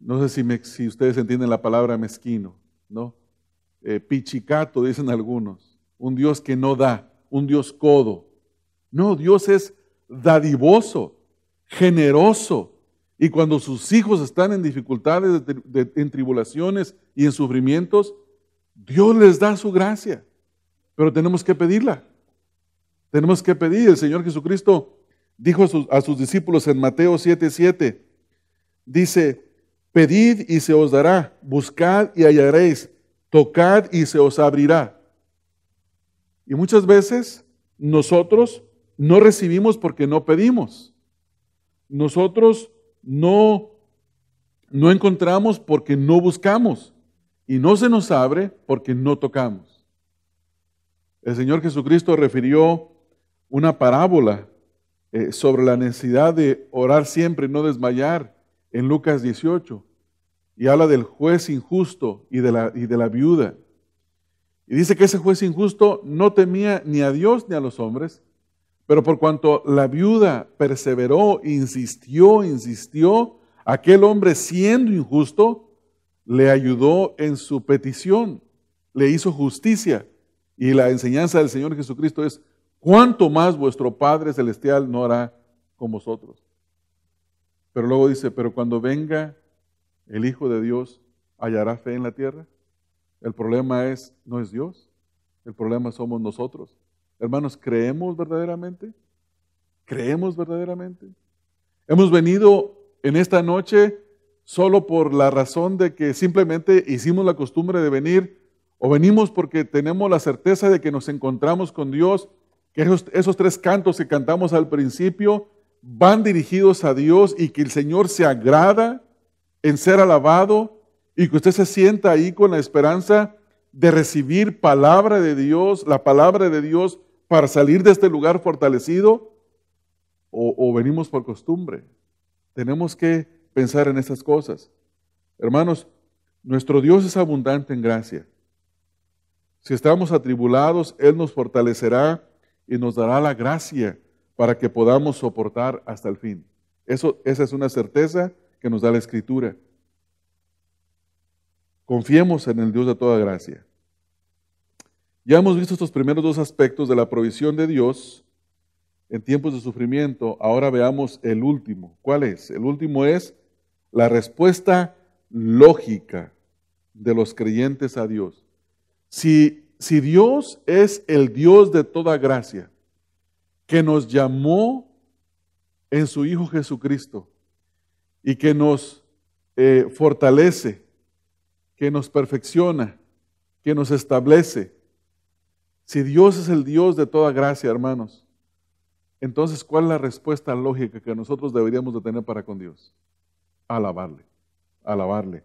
No sé si ustedes entienden la palabra mezquino, ¿no? Pichicato, dicen algunos. Un Dios que no da, un Dios codo. No, Dios es dadivoso, generoso. Y cuando sus hijos están en dificultades, en tribulaciones y en sufrimientos, Dios les da su gracia. Pero tenemos que pedirla. Tenemos que pedir. El Señor Jesucristo dijo a sus discípulos en Mateo 7:7, dice, pedid y se os dará, buscad y hallaréis, tocad y se os abrirá. Y muchas veces nosotros no recibimos porque no pedimos. Nosotros no encontramos porque no buscamos. Y no se nos abre porque no tocamos. El Señor Jesucristo refirió una parábola sobre la necesidad de orar siempre y no desmayar en Lucas 18. Y habla del juez injusto y de la viuda. Y dice que ese juez injusto no temía ni a Dios ni a los hombres, pero por cuanto la viuda perseveró, insistió, aquel hombre siendo injusto, le ayudó en su petición, le hizo justicia. Y la enseñanza del Señor Jesucristo es, ¿cuánto más vuestro Padre Celestial no hará con vosotros? Pero luego dice, pero cuando venga el Hijo de Dios, ¿hallará fe en la tierra? El problema no es Dios, el problema somos nosotros. Hermanos, ¿creemos verdaderamente? ¿Creemos verdaderamente? Hemos venido en esta noche solo por la razón de que simplemente hicimos la costumbre de venir, o venimos porque tenemos la certeza de que nos encontramos con Dios, que esos 3 cantos que cantamos al principio van dirigidos a Dios y que el Señor se agrada en ser alabado y que usted se sienta ahí con la esperanza de recibir palabra de Dios, la palabra de Dios para salir de este lugar fortalecido, o venimos por costumbre. Tenemos que pensar en estas cosas. Hermanos, nuestro Dios es abundante en gracia. Si estamos atribulados, Él nos fortalecerá y nos dará la gracia para que podamos soportar hasta el fin. Esa es una certeza que nos da la Escritura. Confiemos en el Dios de toda gracia. Ya hemos visto estos primeros 2 aspectos de la provisión de Dios en tiempos de sufrimiento. Ahora veamos el último. ¿Cuál es? El último es la respuesta lógica de los creyentes a Dios. Si Dios es el Dios de toda gracia, que nos llamó en su Hijo Jesucristo y que nos fortalece, que nos perfecciona, que nos establece, si Dios es el Dios de toda gracia, hermanos, entonces, ¿cuál es la respuesta lógica que nosotros deberíamos de tener para con Dios? Alabarle, alabarle.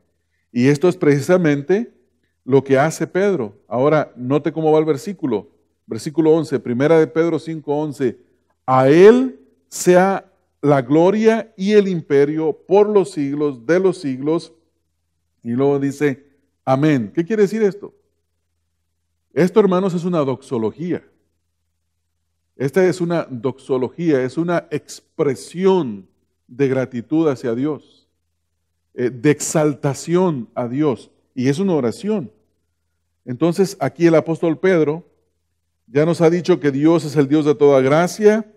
Y esto es precisamente lo que hace Pedro. Ahora, note cómo va el versículo 11, primera de Pedro 5:11. A Él sea la gloria y el imperio por los siglos de los siglos. Y luego dice, amén. ¿Qué quiere decir esto? Esto, hermanos, es una doxología. Esta es una doxología, es una expresión de gratitud hacia Dios, de exaltación a Dios, y es una oración. Entonces, aquí el apóstol Pedro ya nos ha dicho que Dios es el Dios de toda gracia,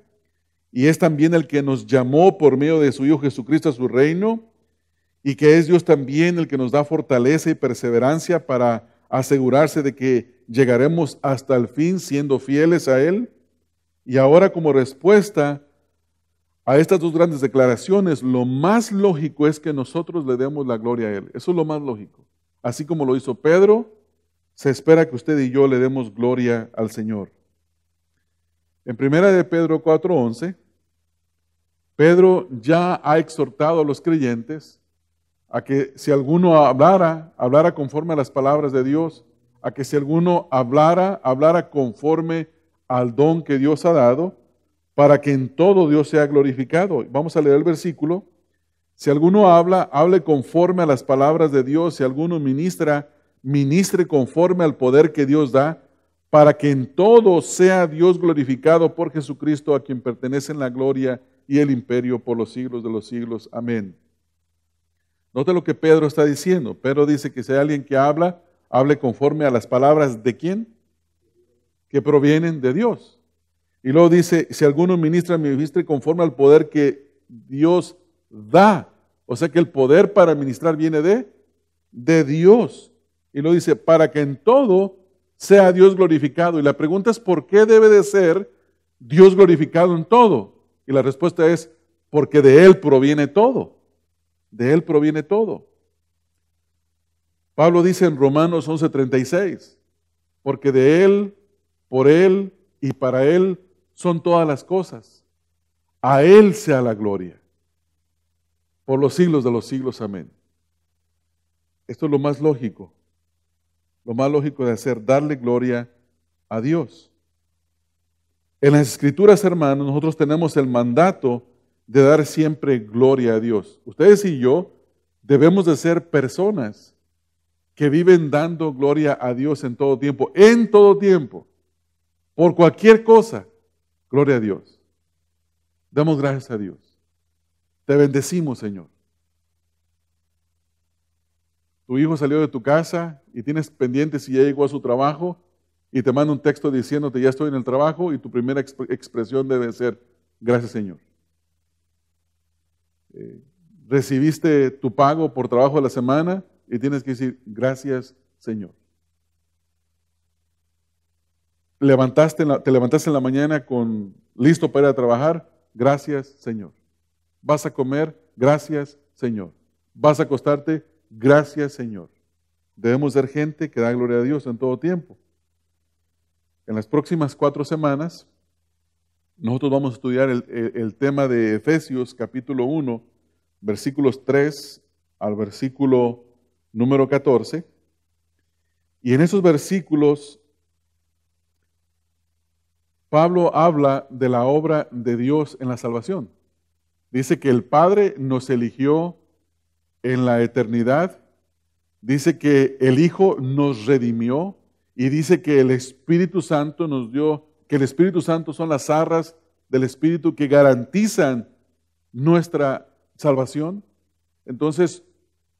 y es también el que nos llamó por medio de su Hijo Jesucristo a su reino, y que es Dios también el que nos da fortaleza y perseverancia para asegurarse de que llegaremos hasta el fin siendo fieles a Él. Y ahora, como respuesta a estas dos grandes declaraciones, lo más lógico es que nosotros le demos la gloria a Él. Eso es lo más lógico. Así como lo hizo Pedro, se espera que usted y yo le demos gloria al Señor. En 1 de Pedro 4:11, Pedro ya ha exhortado a los creyentes a que si alguno hablara conforme a las palabras de Dios, a que si alguno hablara conforme al don que Dios ha dado, para que en todo Dios sea glorificado. Vamos a leer el versículo. Si alguno hable conforme a las palabras de Dios. Si alguno ministre conforme al poder que Dios da, para que en todo sea Dios glorificado por Jesucristo, a quien pertenecen la gloria y el imperio por los siglos de los siglos. Amén. Note lo que Pedro está diciendo. Pedro dice que si hay alguien que hable conforme a las palabras ¿de quién? Que provienen de Dios. Y luego dice, si alguno ministre conforme al poder que Dios da. O sea que el poder para ministrar viene de Dios. Y luego dice, para que en todo sea Dios glorificado. Y la pregunta es, ¿por qué debe de ser Dios glorificado en todo? Y la respuesta es, porque de Él proviene todo. De Él proviene todo. Pablo dice en Romanos 11:36, porque de Él, por Él y para Él son todas las cosas. A Él sea la gloria, por los siglos de los siglos. Amén. Esto es lo más lógico de hacer, darle gloria a Dios. En las Escrituras, hermanos, nosotros tenemos el mandato de dar siempre gloria a Dios. Ustedes y yo debemos de ser personas que viven dando gloria a Dios en todo tiempo, por cualquier cosa. Gloria a Dios. Damos gracias a Dios. Te bendecimos, Señor. Tu hijo salió de tu casa y tienes pendientes si ya llegó a su trabajo y te manda un texto diciéndote ya estoy en el trabajo y tu primera expresión debe ser gracias, Señor. Recibiste tu pago por trabajo de la semana y tienes que decir gracias, Señor. Te levantaste en la mañana listo para ir a trabajar, gracias, Señor. Vas a comer, gracias, Señor. Vas a acostarte, gracias, Señor. Debemos ser gente que da gloria a Dios en todo tiempo. En las próximas 4 semanas, nosotros vamos a estudiar el tema de Efesios capítulo 1, versículos 3 al versículo número 14. Y en esos versículos, Pablo habla de la obra de Dios en la salvación. Dice que el Padre nos eligió en la eternidad. Dice que el Hijo nos redimió. Y dice que el Espíritu Santo nos dio, que el Espíritu Santo son las arras del Espíritu que garantizan nuestra salvación. Entonces,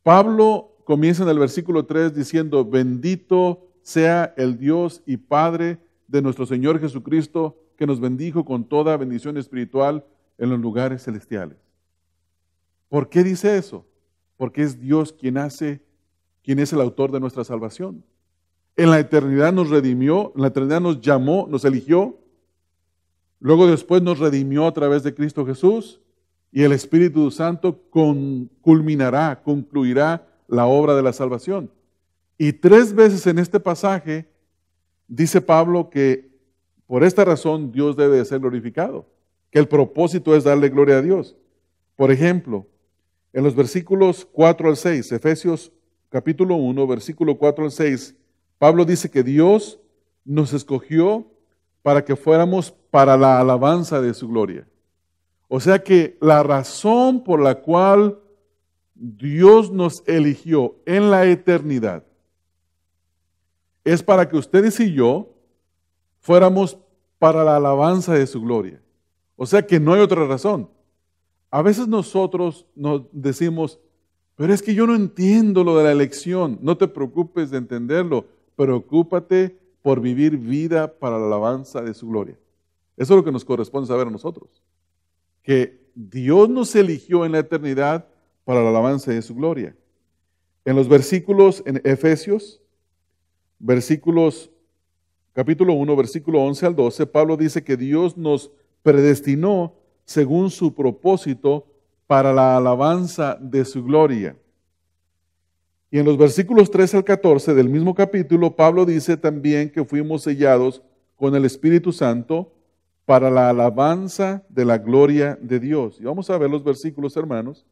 Pablo comienza en el versículo 3 diciendo, bendito sea el Dios y Padre de nuestro Señor Jesucristo, que nos bendijo con toda bendición espiritual en los lugares celestiales. ¿Por qué dice eso? Porque es Dios quien es el autor de nuestra salvación. En la eternidad nos redimió, en la eternidad nos llamó, nos eligió. Luego después nos redimió a través de Cristo Jesús y el Espíritu Santo concluirá la obra de la salvación. Y 3 veces en este pasaje dice Pablo que por esta razón Dios debe de ser glorificado, que el propósito es darle gloria a Dios. Por ejemplo, en los versículos 4 al 6, Efesios capítulo 1, versículo 4 al 6, Pablo dice que Dios nos escogió para que fuéramos para la alabanza de su gloria. O sea que la razón por la cual Dios nos eligió en la eternidad es para que ustedes y yo fuéramos para la alabanza de su gloria. O sea que no hay otra razón. A veces nosotros nos decimos, pero es que yo no entiendo lo de la elección. No te preocupes de entenderlo. Preocúpate por vivir vida para la alabanza de su gloria. Eso es lo que nos corresponde saber a nosotros. Que Dios nos eligió en la eternidad para la alabanza de su gloria. En los versículos en Efesios, capítulo 1, versículo 11 al 12, Pablo dice que Dios nos predestinó según su propósito para la alabanza de su gloria. Y en los versículos 13 al 14 del mismo capítulo, Pablo dice también que fuimos sellados con el Espíritu Santo para la alabanza de la gloria de Dios. Y vamos a ver los versículos, hermanos.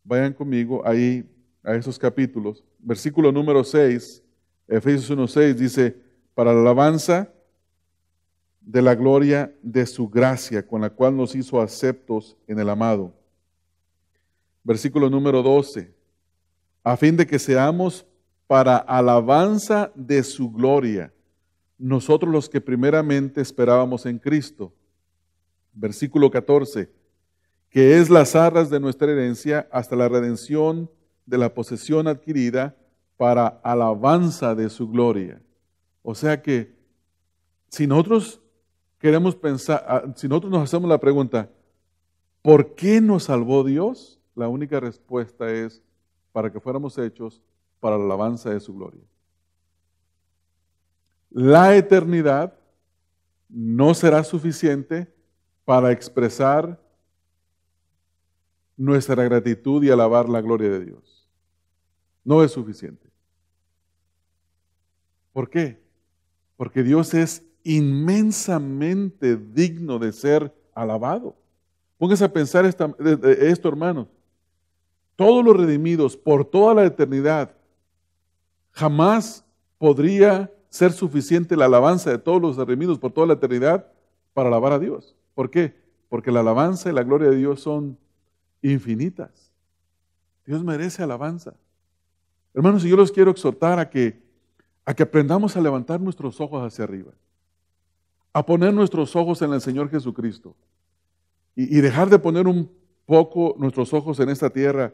Vayan conmigo ahí a esos capítulos. Versículo número 6, Efesios 1:6 dice, para la alabanza de la gloria de su gracia, con la cual nos hizo aceptos en el amado. Versículo número 12, a fin de que seamos para alabanza de su gloria, nosotros los que primeramente esperábamos en Cristo. Versículo 14, que es las arras de nuestra herencia hasta la redención de la posesión adquirida para alabanza de su gloria. O sea que si nosotros queremos pensar, si nosotros nos hacemos la pregunta, ¿por qué nos salvó Dios? La única respuesta es para que fuéramos hechos para la alabanza de su gloria. La eternidad no será suficiente para expresar nuestra gratitud y alabar la gloria de Dios. No es suficiente. ¿Por qué? Porque Dios es inmensamente digno de ser alabado. Póngase a pensar esto, hermanos. Todos los redimidos por toda la eternidad, jamás podría ser suficiente la alabanza de todos los redimidos por toda la eternidad para alabar a Dios. ¿Por qué? Porque la alabanza y la gloria de Dios son infinitas. Dios merece alabanza. Hermanos, y yo los quiero exhortar a que aprendamos a levantar nuestros ojos hacia arriba, a poner nuestros ojos en el Señor Jesucristo y dejar de poner un poco nuestros ojos en esta tierra.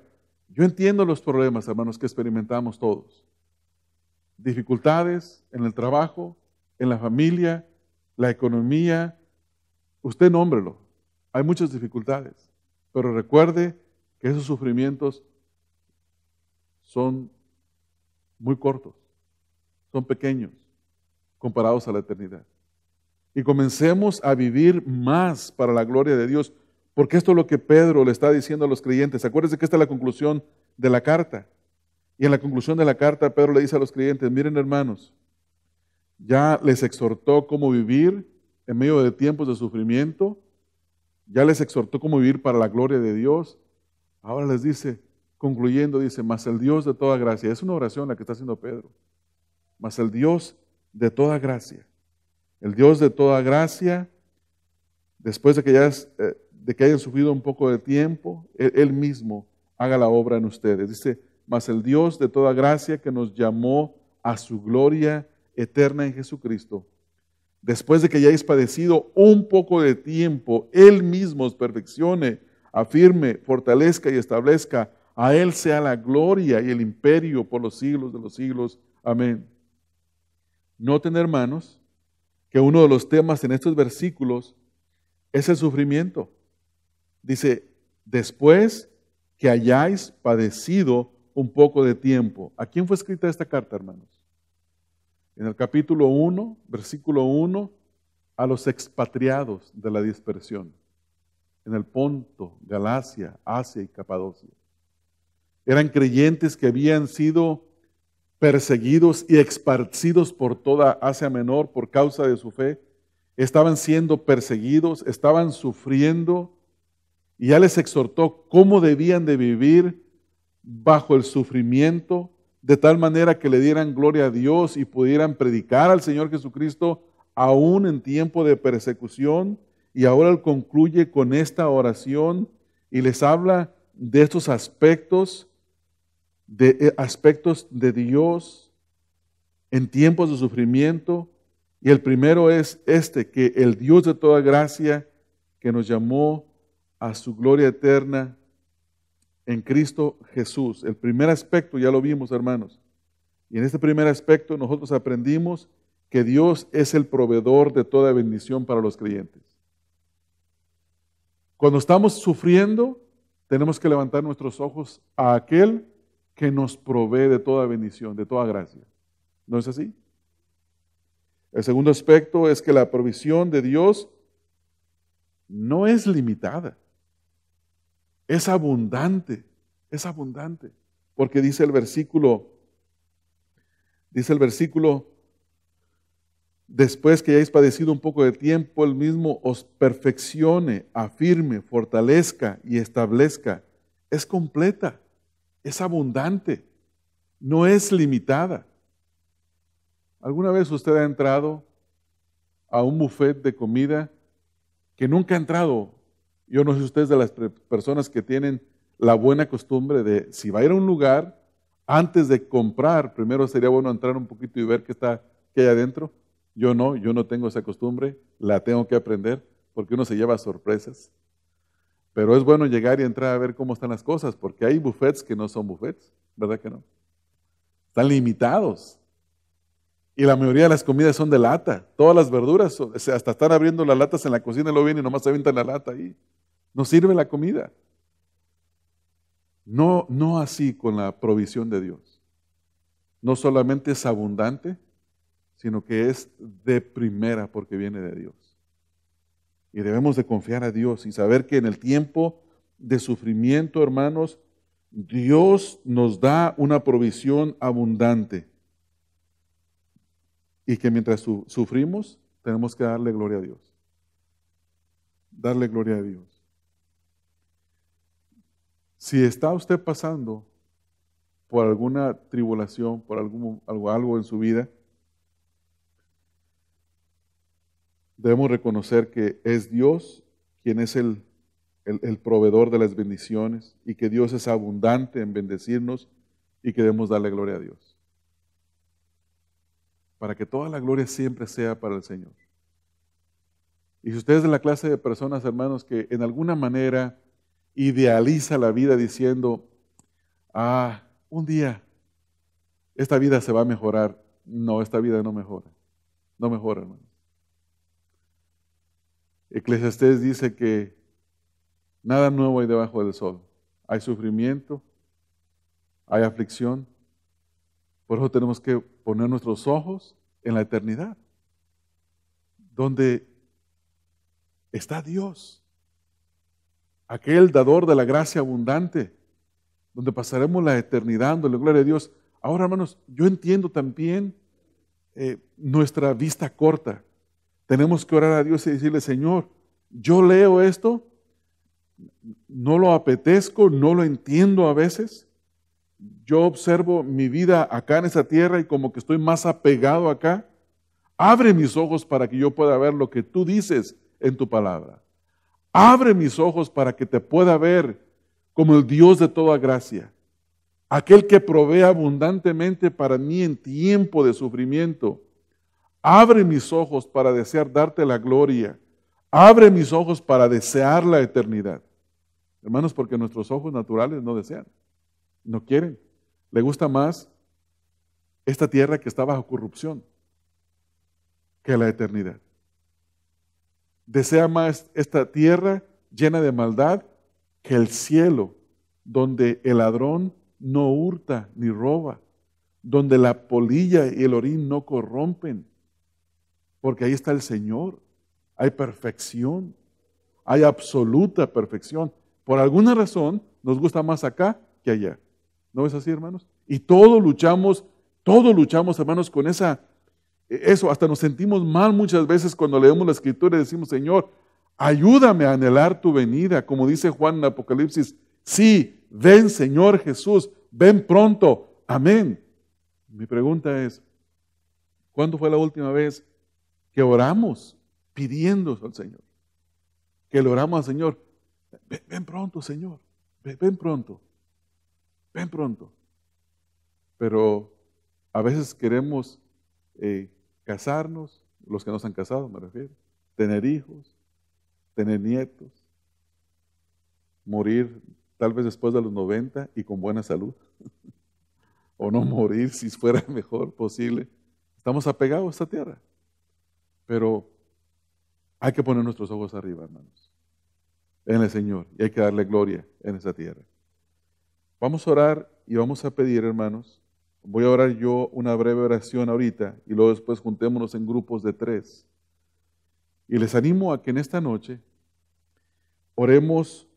Yo entiendo los problemas, hermanos, que experimentamos todos. Dificultades en el trabajo, en la familia, la economía. Usted nómbrelo. Hay muchas dificultades. Pero recuerde que esos sufrimientos son muy cortos, son pequeños comparados a la eternidad. Y comencemos a vivir más para la gloria de Dios, porque esto es lo que Pedro le está diciendo a los creyentes. Acuérdense que esta es la conclusión de la carta. Y en la conclusión de la carta, Pedro le dice a los creyentes, miren hermanos, ya les exhortó cómo vivir en medio de tiempos de sufrimiento, ya les exhortó cómo vivir para la gloria de Dios. Ahora les dice, concluyendo, dice, mas el Dios de toda gracia, es una oración la que está haciendo Pedro, mas el Dios de toda gracia, el Dios de toda gracia, después de que hayan sufrido un poco de tiempo, Él mismo haga la obra en ustedes. Dice, mas el Dios de toda gracia que nos llamó a su gloria eterna en Jesucristo, después de que hayáis padecido un poco de tiempo, Él mismo os perfeccione, afirme, fortalezca y establezca. A Él sea la gloria y el imperio por los siglos de los siglos. Amén. Noten, hermanos, que uno de los temas en estos versículos es el sufrimiento. Dice, después que hayáis padecido un poco de tiempo. ¿A quién fue escrita esta carta, hermanos? En el capítulo 1, versículo 1, a los expatriados de la dispersión, en el Ponto, Galacia, Asia y Capadocia. Eran creyentes que habían sido perseguidos y esparcidos por toda Asia Menor por causa de su fe. Estaban siendo perseguidos, estaban sufriendo, y ya les exhortó cómo debían de vivir bajo el sufrimiento, de tal manera que le dieran gloria a Dios y pudieran predicar al Señor Jesucristo aún en tiempo de persecución. Y ahora Él concluye con esta oración y les habla de estos aspectos de Dios en tiempos de sufrimiento. Y el primero es que el Dios de toda gracia que nos llamó a su gloria eterna en Cristo Jesús. El primer aspecto ya lo vimos, hermanos. Y en este primer aspecto nosotros aprendimos que Dios es el proveedor de toda bendición para los creyentes. Cuando estamos sufriendo, tenemos que levantar nuestros ojos a aquel que nos provee de toda bendición, de toda gracia. ¿No es así? El segundo aspecto es que la provisión de Dios no es limitada, es abundante, porque dice el versículo, después que hayáis padecido un poco de tiempo, Él mismo os perfeccione, afirme, fortalezca y establezca. Es completa, es abundante, no es limitada. ¿Alguna vez usted ha entrado a un buffet de comida que nunca ha entrado? Yo no sé si usted es de las personas que tienen la buena costumbre de, si va a ir a un lugar, antes de comprar, primero sería bueno entrar un poquito y ver qué hay adentro. Yo no tengo esa costumbre, la tengo que aprender, porque uno se lleva sorpresas. Pero es bueno llegar y entrar a ver cómo están las cosas, porque hay buffets que no son buffets, ¿verdad que no? Están limitados. Y la mayoría de las comidas son de lata. Todas las verduras, o sea, hasta están abriendo las latas en la cocina y lo ven y nomás se avientan la lata ahí. No sirve la comida. No así con la provisión de Dios. No solamente es abundante, sino que es de primera porque viene de Dios. Y debemos de confiar a Dios y saber que en el tiempo de sufrimiento, hermanos, Dios nos da una provisión abundante. Y que mientras sufrimos, tenemos que darle gloria a Dios. Darle gloria a Dios. Si está usted pasando por alguna tribulación, por algo en su vida, debemos reconocer que es Dios quien es el proveedor de las bendiciones y que Dios es abundante en bendecirnos y que debemos darle gloria a Dios. Para que toda la gloria siempre sea para el Señor. Y si usted es de la clase de personas, hermanos, que en alguna manera idealiza la vida diciendo, un día esta vida se va a mejorar. No, esta vida no mejora. No mejora, hermanos. Eclesiastés dice que nada nuevo hay debajo del sol. Hay sufrimiento, hay aflicción. Por eso tenemos que poner nuestros ojos en la eternidad, donde está Dios, aquel dador de la gracia abundante, donde pasaremos la eternidad dándole gloria a Dios. Ahora, hermanos, yo entiendo también nuestra vista corta. Tenemos que orar a Dios y decirle, Señor, yo leo esto, no lo apetezco, no lo entiendo a veces. Yo observo mi vida acá en esa tierra y como que estoy más apegado acá. Abre mis ojos para que yo pueda ver lo que tú dices en tu palabra. Abre mis ojos para que te pueda ver como el Dios de toda gracia. Aquel que provee abundantemente para mí en tiempo de sufrimiento. Abre mis ojos para desear darte la gloria. Abre mis ojos para desear la eternidad. Hermanos, porque nuestros ojos naturales no desean, no quieren. Le gusta más esta tierra que está bajo corrupción que la eternidad. Desea más esta tierra llena de maldad que el cielo, donde el ladrón no hurta ni roba, donde la polilla y el orín no corrompen, porque ahí está el Señor. Hay perfección, hay absoluta perfección. Por alguna razón nos gusta más acá que allá. ¿No es así, hermanos? Y todos luchamos, hermanos, con eso. Hasta nos sentimos mal muchas veces cuando leemos la Escritura y decimos, Señor, ayúdame a anhelar tu venida. Como dice Juan en Apocalipsis, sí, ven Señor Jesús, ven pronto. Amén. Mi pregunta es, ¿cuándo fue la última vez que oramos pidiendo al Señor? Que le oramos al Señor, ven pronto, Señor, ven pronto, ven pronto. Pero a veces queremos casarnos, los que no se han casado me refiero, tener hijos, tener nietos, morir tal vez después de los 90 y con buena salud, o no morir si fuera mejor posible. Estamos apegados a esta tierra, pero hay que poner nuestros ojos arriba, hermanos. en el Señor y hay que darle gloria en esa tierra. Vamos a orar y vamos a pedir, hermanos. Voy a orar yo una breve oración ahorita y luego después juntémonos en grupos de 3. Y les animo a que en esta noche oremos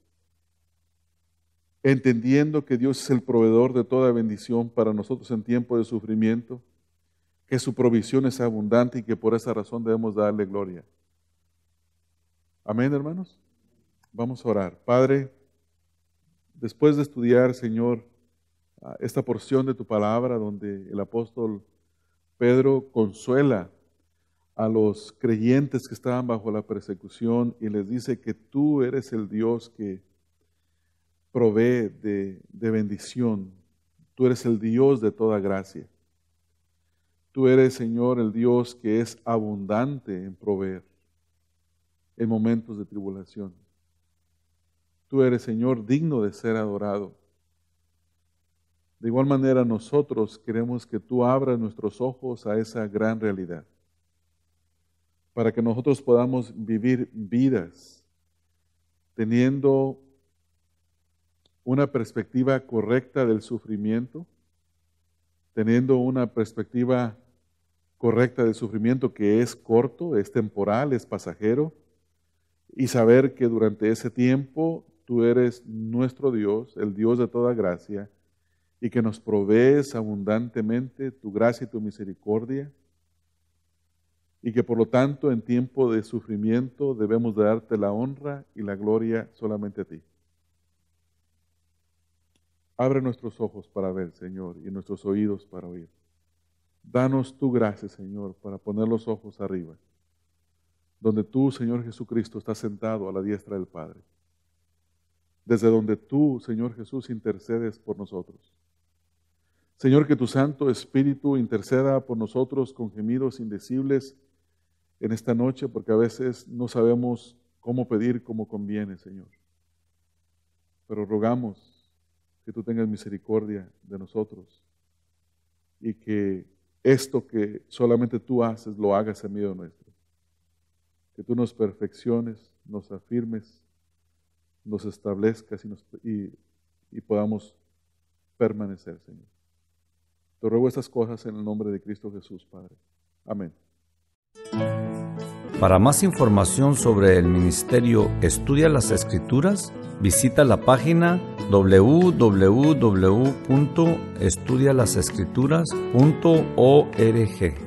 entendiendo que Dios es el proveedor de toda bendición para nosotros en tiempo de sufrimiento, que su provisión es abundante y que por esa razón debemos darle gloria. Amén, hermanos. Vamos a orar. Padre, después de estudiar, Señor, esta porción de tu palabra donde el apóstol Pedro consuela a los creyentes que estaban bajo la persecución y les dice que tú eres el Dios que provee de bendición. Tú eres el Dios de toda gracia. Tú eres, Señor, el Dios que es abundante en proveer en momentos de tribulación. Tú eres, Señor, digno de ser adorado. De igual manera, nosotros queremos que tú abras nuestros ojos a esa gran realidad, para que nosotros podamos vivir vidas teniendo una perspectiva correcta del sufrimiento, teniendo una perspectiva correcta del sufrimiento que es corto, es temporal, es pasajero, y saber que durante ese tiempo tú eres nuestro Dios, el Dios de toda gracia, y que nos provees abundantemente tu gracia y tu misericordia, y que por lo tanto en tiempo de sufrimiento debemos de darte la honra y la gloria solamente a ti. Abre nuestros ojos para ver, Señor, y nuestros oídos para oír. Danos tu gracia, Señor, para poner los ojos arriba, donde tú, Señor Jesucristo, estás sentado a la diestra del Padre, desde donde tú, Señor Jesús, intercedes por nosotros. Señor, que tu Santo Espíritu interceda por nosotros con gemidos indecibles en esta noche, porque a veces no sabemos cómo pedir como conviene, Señor. Pero rogamos que tú tengas misericordia de nosotros y que esto que solamente tú haces, lo hagas en medio nuestro. Que tú nos perfecciones, nos afirmes, nos establezcas y podamos permanecer, Señor. Te ruego estas cosas en el nombre de Cristo Jesús, Padre. Amén. Para más información sobre el ministerio Estudia las Escrituras, visita la página www.estudialasescrituras.org.